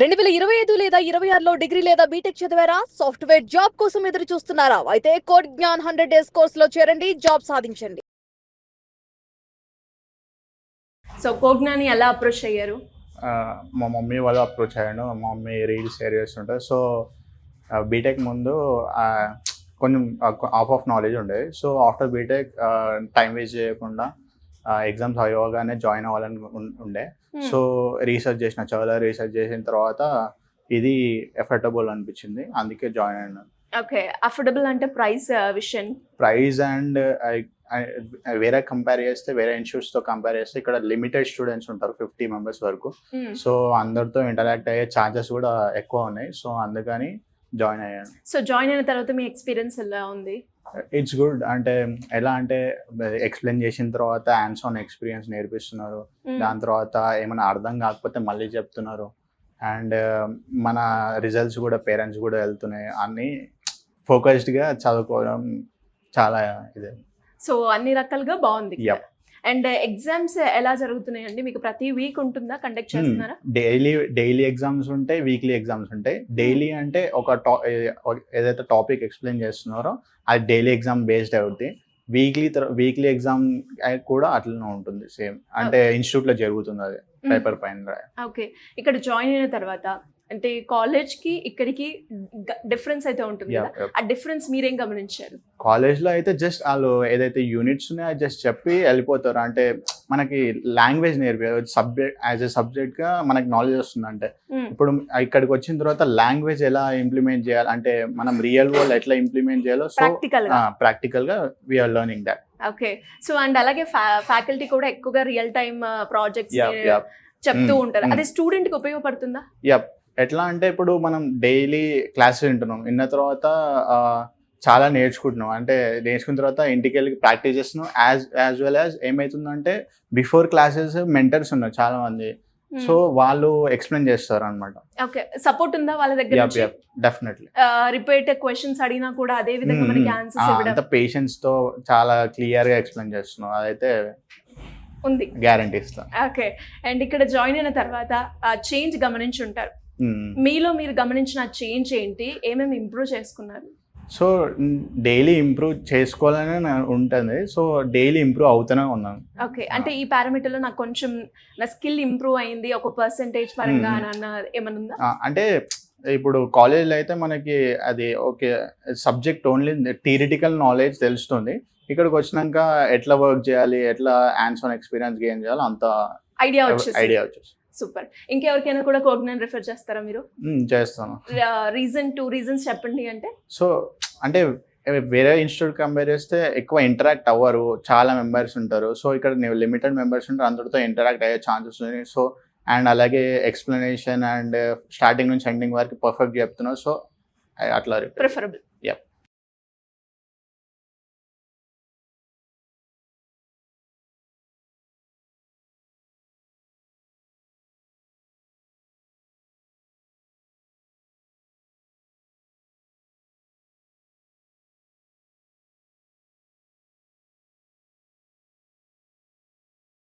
2025 లేదా 26లో డిగ్రీ లేదా బీటెక్ చదివారా? సాఫ్ట్‌వేర్ జాబ్ కోసం ఎదురు చూస్తున్నారా? అయితే కోడ్ జ్ఞాన్ 100 డేస్ కోర్సులో చేరండి, జాబ్ సాధించండి. సో కోజ్ఞాని ఎలా అప్రోచ్ అయ్యారు? మా మమ్మీ వాళ్ళు అప్రోచ్ అయ్యాను. మా మమ్మీ రీల్స్ షేర్ చేస్తుంటారు. సో బీటెక్ ముందు కొంచెం ఆఫ్ నాలెడ్జ్ ఉండేది. So after BTech time waste చేయకుండా ఎగ్జామ్స్ అయ్యోగానే జాయిన్ అవ్వాలని ఉండే. సో చాలా రీసెర్చ్ చేసిన తర్వాత ఇది ఎఫర్టబుల్ అనిపించింది, అందుకే జాయిన్ అయినాను. ఓకే, అఫోర్డబుల్ అంటే ప్రైస్ విషయం. ప్రైస్ అండ్ వేరే కంపేర్ చేస్తే, వేరే ఇన్స్టిట్యూట్స్తో కంపేర్ చేస్తే ఇక్కడ లిమిటెడ్ స్టూడెంట్స్ ఉంటారు, 50 మెంబర్స్ వరకు. సో అందరితో ఇంటరాక్ట్ అయ్యే ఛాన్సెస్ కూడా ఎక్కువ ఉన్నాయి. సో అందుకని జాయిన్ అయ్యాను. సో జాయిన్ అయిన తర్వాత మీ ఎక్స్పీరియన్స్ ఎలా ఉంది? It's good. అంటే ఎలా అంటే ఎక్స్ప్లెయిన్ చేసిన తర్వాత హ్యాండ్స్ ఆన్ ఎక్స్పీరియన్స్ నేర్పిస్తున్నారు. దాని తర్వాత ఏమైనా అర్థం కాకపోతే మళ్ళీ చెప్తున్నారు. అండ్ మన రిజల్ట్స్ కూడా పేరెంట్స్ కూడా వెళ్తున్నాయి. అన్నీ ఫోకస్డ్గా చదువుకోవడం చాలా ఇదే. సో అన్ని రకాలుగా బాగుంది. Yep. అండ్ ఎగ్జామ్స్ ఎలా జరుగుతున్నాయండి? మీకు ప్రతి వీక్ ఉంటుందా, కండక్ట్ చేస్తున్నారా? డైలీ ఎగ్జామ్స్ ఉంటాయి, వీక్లీ ఎగ్జామ్స్ ఉంటాయి. డైలీ అంటే ఏదైతే టాపిక్ ఎక్స్ప్లెయిన్ చేస్తున్నారో అది డైలీ ఎగ్జామ్ బేస్డ్ అవుతుంది. వీక్లీ ఎగ్జామ్ కూడా అట్లనే ఉంటుంది, సేమ్. అంటే ఇన్స్టిట్యూట్లో జరుగుతుంది, అది పేపర్ పైన. ఓకే, ఇక్కడ జాయిన్ అయిన తర్వాత అంటే కాలేజ్కి ఇక్కడికి డిఫరెన్స్ అయితే ఉంటుంది కదా, ఆ డిఫరెన్స్ మీరేం గమనించారు? కాలేజ్లో అయితే జస్ట్ వాళ్ళు ఏదైతే యూనిట్స్ ఉన్నాయో అది జస్ట్ చెప్పి వెళ్ళిపోతారు. అంటే మనకి లాంగ్వేజ్ నేర్పారు, యాజ్ ఎ సబ్జెక్ట్గా మనకి నాలెడ్జ్ వస్తుంది. అంటే ఇప్పుడు ఇక్కడికి వచ్చిన తర్వాత లాంగ్వేజ్ ఎలా ఇంప్లిమెంట్ చేయాలి, అంటే మనం రియల్ వరల్డ్ ఎట్లా ఇంప్లిమెంట్ చేయాలో, సో ప్రాక్టికల్గా we're learning that. Okay, so and అలాగే ఫ్యాకల్టీ కూడా ఎక్కువగా రియల్ టైమ్ ప్రాజెక్ట్స్ చెప్తూ ఉంటారు. అది స్టూడెంట్ కి ఉపయోగపడుతుందా? యప్. ఎట్లా అంటే ఇప్పుడు మనం డైలీ క్లాస్ వింటున్నాం, విన్న తర్వాత చాలా నేర్చుకుంటున్నాం. అంటే నేర్చుకున్న తర్వాత ఇంటికి వెళ్ళి ప్రాక్టీస్ చేస్తున్నాం. యాజ్ వెల్ యాజ్ ఏమవుతుందంటే బిఫోర్ క్లాసెస్ మెంటర్స్ ఉన్నారు చాలా మంది. సో వాళ్ళు ఎక్స్ప్లెయిన్ చేస్తారు అనమాట. ఓకే, సపోర్ట్ ఉందా వాళ్ళ దగ్గర? డెఫినెట్లీ. రిపీట్ క్వశ్చన్స్ అడిగినా కూడా అదే విధంగా మనకి ఆన్సర్స్ ఇవ్వడం, అంత పేషెన్స్ తో చాలా క్లియర్ గా ఎక్స్ప్లెయిన్ చేస్తున్నాం, అదైతే ఉంది, గ్యారంటీ ఇస్తాం. ఓకే, అండ్ ఇక్కడ జాయిన్ అయిన తర్వాత చేంజ్ గమనించి ఉంటారు. మీలో మీరు గమనించిన చేంజ్ ఏంటి? ఏమేమి ఇంప్రూవ్ చేసుకున్నారు? సో డైలీ ఇంప్రూవ్ చేసుకోవాలని ఉంటుంది. సో డైలీ ఇంప్రూవ్ అవుతూనే ఉన్నాను. ఓకే, అంటే ఈ పారామీటర్లో నాకు కొంచెం నా స్కిల్ ఇంప్రూవ్ అయింది ఒక పర్సెంటేజ్ పరంగా అన్న ఏమన్నా ఉందా? అంటే ఇప్పుడు కాలేజ్లో అయితే మనకి అది okay, subject only theoretical knowledge తెలుస్తుంది. ఇక్కడికి వచ్చినాక ఎట్లా వర్క్ చేయాలి, ఎట్లా హ్యాండ్స్ ఆన్ ఎక్స్పీరియన్స్ గెయిన్ చేయాలి, అంత ఐడియా వచ్చేసి. సూపర్. ఇంకెవరికైనా కూడా కోజ్ఞాన్ రిఫర్ చేస్తారా మీరు? చేస్తాను. టూ రీజన్స్ చెప్పండి. అంటే సో అంటే వేరే ఇన్స్టిట్యూట్ కంపేర్ చేస్తే ఎక్కువ ఇంటరాక్ట్ అవ్వరు, చాలా మెంబర్స్ ఉంటారు. సో ఇక్కడ లిమిటెడ్ మెంబర్స్ ఉంటారు, అందరితో ఇంటరాక్ట్ అయ్యే ఛాన్సెస్ ఉన్నాయి. సో అండ్ అలాగే ఎక్స్ప్లెనేషన్ అండ్ స్టార్టింగ్ నుంచి ఎండింగ్ వరకు పర్ఫెక్ట్ చెప్తున్నారు. సో అట్లా ప్రిఫరబుల్.